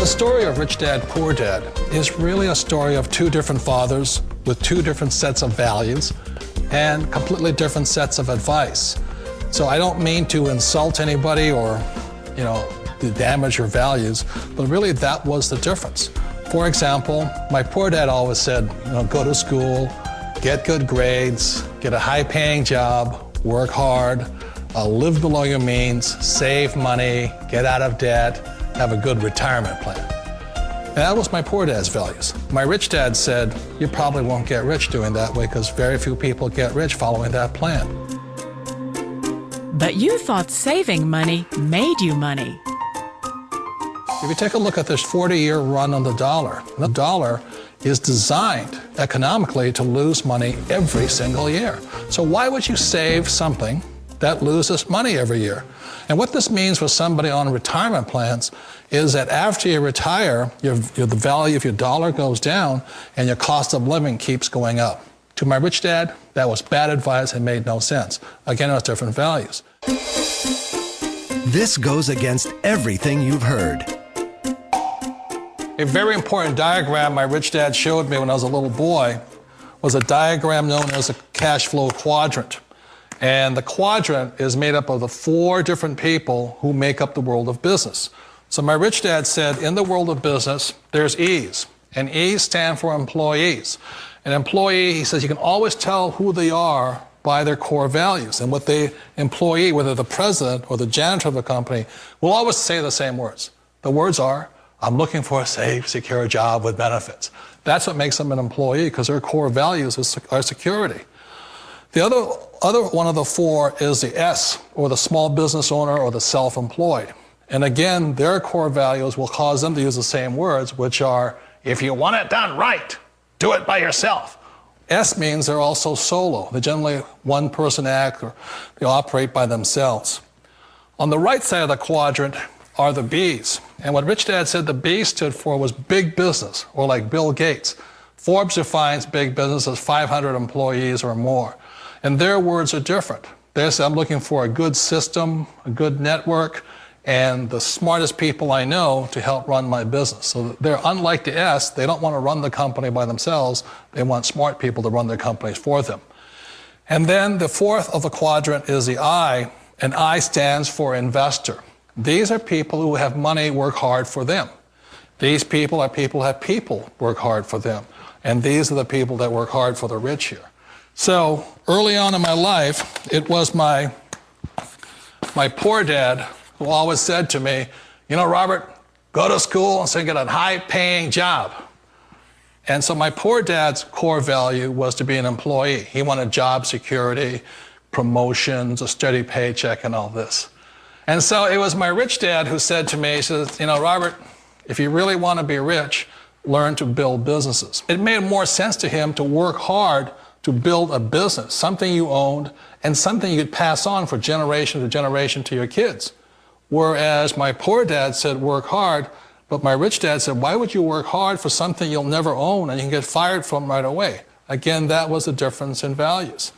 The story of Rich Dad, Poor Dad is really a story of two different fathers with two different sets of values and completely different sets of advice. So I don't mean to insult anybody or, to damage your values, but really that was the difference. For example, my poor dad always said, go to school, get good grades, get a high-paying job, work hard, live below your means, save money, get out of debt, have a good retirement plan. And that was my poor dad's values. My rich dad said, you probably won't get rich doing that way because very few people get rich following that plan. But you thought saving money made you money. If you take a look at this 40-year run on the dollar is designed economically to lose money every single year. So why would you save something that loses money every year? And what this means for somebody on retirement plans is that after you retire, the value of your dollar goes down and your cost of living keeps going up. To my rich dad, that was bad advice and made no sense. Again, it was different values. This goes against everything you've heard. A very important diagram my rich dad showed me when I was a little boy was a diagram known as a cash flow quadrant. And the quadrant is made up of the 4 different people who make up the world of business. So my rich dad said, in the world of business, there's E's. And E's stand for employees. An employee, he says, you can always tell who they are by their core values. And what the employee, whether the president or the janitor of the company, will always say the same words. The words are, I'm looking for a safe, secure job with benefits. That's what makes them an employee, because their core values are security. The other one of the 4 is the S, or the small business owner or the self-employed. And again, their core values will cause them to use the same words, which are, if you want it done right, do it by yourself. S means they're also solo. They're generally one-person act, or they operate by themselves. On the right side of the quadrant are the B's. And what Rich Dad said the B stood for was big business, or like Bill Gates. Forbes defines big business as 500 employees or more. And their words are different. They say, I'm looking for a good system, a good network, and the smartest people I know to help run my business. So they're unlike the S. They don't want to run the company by themselves. They want smart people to run their companies for them. And then the 4th of the quadrant is the I, and I stands for investor. These are people who have money work hard for them. These people are people who have people work hard for them. And these are the people that work hard for the rich here. So early on in my life, it was my poor dad who always said to me, Robert, go to school and so get a high-paying job. And so my poor dad's core value was to be an employee. He wanted job security, promotions, a steady paycheck, and all this. And so it was my rich dad who said to me, he says, Robert, if you really want to be rich, learn to build businesses. It made more sense to him to work hard to build a business, something you owned and something you could pass on for generation to generation to your kids. Whereas my poor dad said work hard, but my rich dad said, why would you work hard for something you'll never own and you can get fired from right away? Again, that was the difference in values.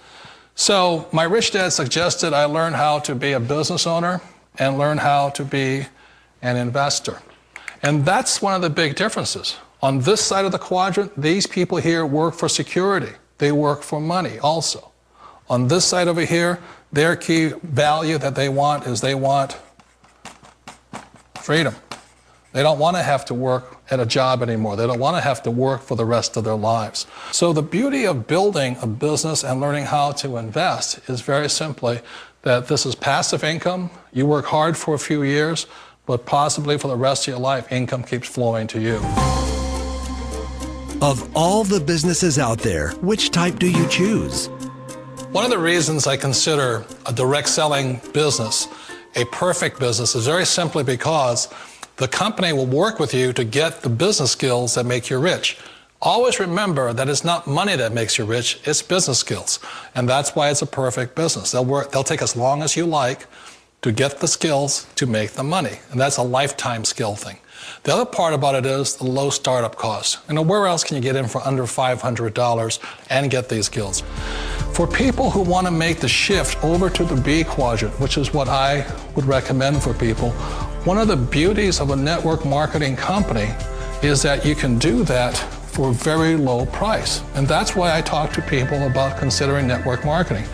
So my rich dad suggested I learn how to be a business owner and learn how to be an investor. And that's one of the big differences. On this side of the quadrant, these people here work for security. They work for money also. On this side over here, their key value that they want is they want freedom. They don't want to have to work at a job anymore. They don't want to have to work for the rest of their lives. So the beauty of building a business and learning how to invest is very simply that this is passive income. You work hard for a few years, but possibly for the rest of your life, income keeps flowing to you. Of all the businesses out there, which type do you choose? One of the reasons I consider a direct selling business a perfect business is very simply because the company will work with you to get the business skills that make you rich. Always remember that it's not money that makes you rich, it's business skills. And that's why it's a perfect business. They'll take as long as you like to get the skills to make the money. And that's a lifetime skill thing. The other part about it is the low startup cost. Where else can you get in for under $500 and get these skills? For people who want to make the shift over to the B quadrant, which is what I would recommend for people, One of the beauties of a network marketing company is that you can do that for a very low price. And that's why I talk to people about considering network marketing.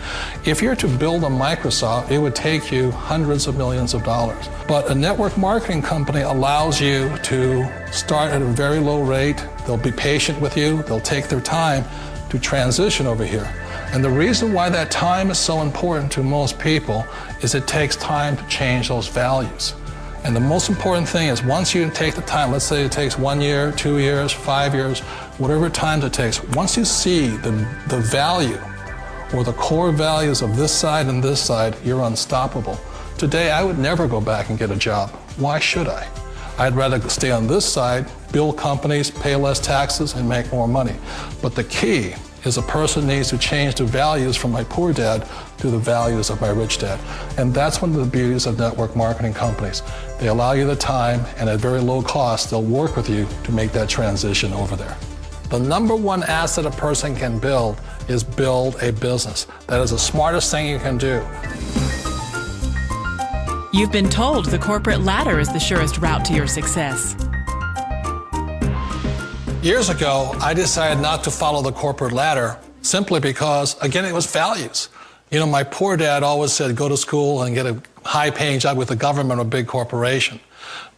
If you're to build a Microsoft, it would take you hundreds of millions of dollars. But a network marketing company allows you to start at a very low rate. They'll be patient with you. They'll take their time to transition over here. And the reason why that time is so important to most people is it takes time to change those values. And the most important thing is once you take the time, let's say it takes 1 year, 2 years, 5 years, whatever time it takes, once you see the value or the core values of this side and this side, you're unstoppable. Today, I would never go back and get a job. Why should I? I'd rather stay on this side, build companies, pay less taxes, and make more money. But the key is a person needs to change the values from my poor dad to the values of my rich dad. And that's one of the beauties of network marketing companies. They allow you the time, and at very low cost, they'll work with you to make that transition over there. The number one asset a person can build is build a business. That is the smartest thing you can do. You've been told the corporate ladder is the surest route to your success. Years ago, I decided not to follow the corporate ladder simply because, again, it was values. You know, my poor dad always said, go to school and get a high-paying job with the government or a big corporation.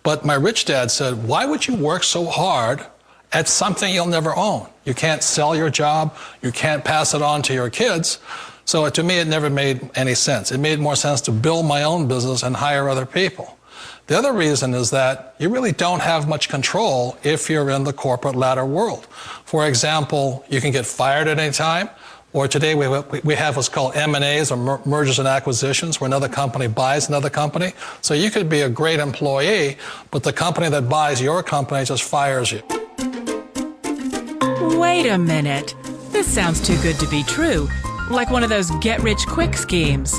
But my rich dad said, why would you work so hard at something you'll never own? You can't sell your job. You can't pass it on to your kids. So to me, it never made any sense. It made more sense to build my own business and hire other people. The other reason is that you really don't have much control if you're in the corporate ladder world. For example, you can get fired at any time, or today we have what's called M&As, or mergers and acquisitions, where another company buys another company. So you could be a great employee, but the company that buys your company just fires you. Wait a minute. This sounds too good to be true. Like one of those get-rich-quick schemes.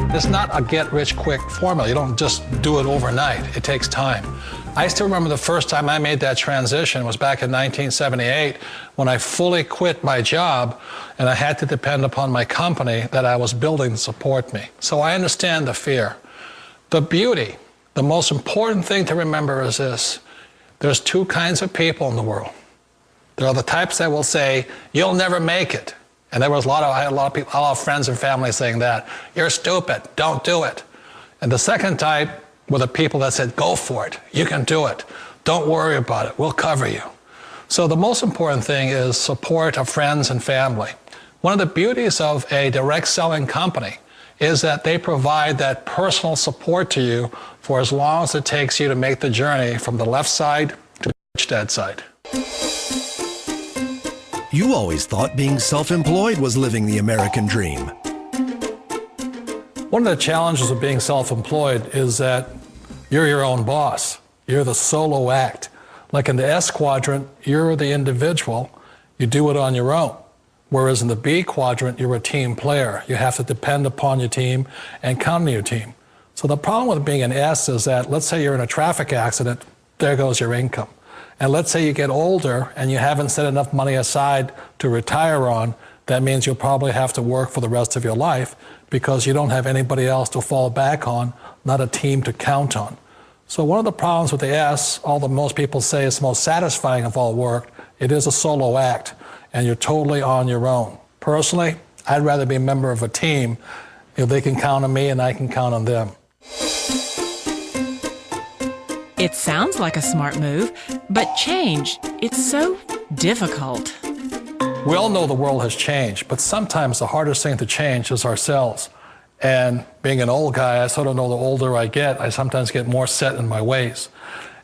It's not a get-rich-quick formula. You don't just do it overnight. It takes time. I still remember the first time I made that transition was back in 1978 when I fully quit my job and I had to depend upon my company that I was building to support me. So I understand the fear. The beauty, the most important thing to remember is this. There's two kinds of people in the world. There are the types that will say, you'll never make it. And there was I had a lot of people, a lot of friends and family saying that. You're stupid, don't do it. And the second type were the people that said, go for it, you can do it. Don't worry about it, we'll cover you. So the most important thing is support of friends and family. One of the beauties of a direct selling company is that they provide that personal support to you for as long as it takes you to make the journey from the left side to the rich dad side. You always thought being self-employed was living the American dream. One of the challenges of being self-employed is that you're your own boss. You're the solo act. Like in the S quadrant, you're the individual. You do it on your own. Whereas in the B quadrant, you're a team player. You have to depend upon your team and count on your team. So the problem with being an S is that, let's say you're in a traffic accident, there goes your income. And let's say you get older and you haven't set enough money aside to retire on, that means you'll probably have to work for the rest of your life because you don't have anybody else to fall back on, not a team to count on. So one of the problems with the S, although most people say it's the most satisfying of all work, it is a solo act and you're totally on your own. Personally, I'd rather be a member of a team if they can count on me and I can count on them. It sounds like a smart move, but change, it's so difficult. We all know the world has changed, but sometimes the hardest thing to change is ourselves. And being an old guy, I sort of know the older I get, I sometimes get more set in my ways.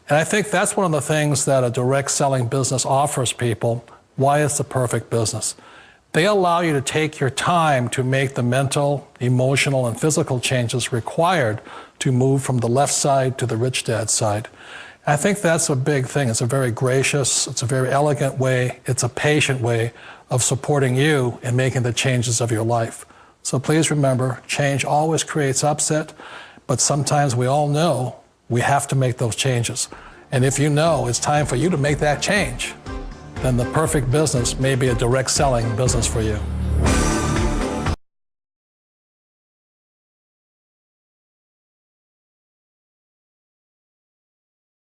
And I think that's one of the things that a direct selling business offers people, why it's the perfect business. They allow you to take your time to make the mental, emotional, and physical changes required to move from the left side to the rich dad side. I think that's a big thing. It's a very gracious, it's a very elegant way, it's a patient way of supporting you in making the changes of your life. So please remember, change always creates upset, but sometimes we all know we have to make those changes. And if you know it's time for you to make that change, then the perfect business may be a direct selling business for you.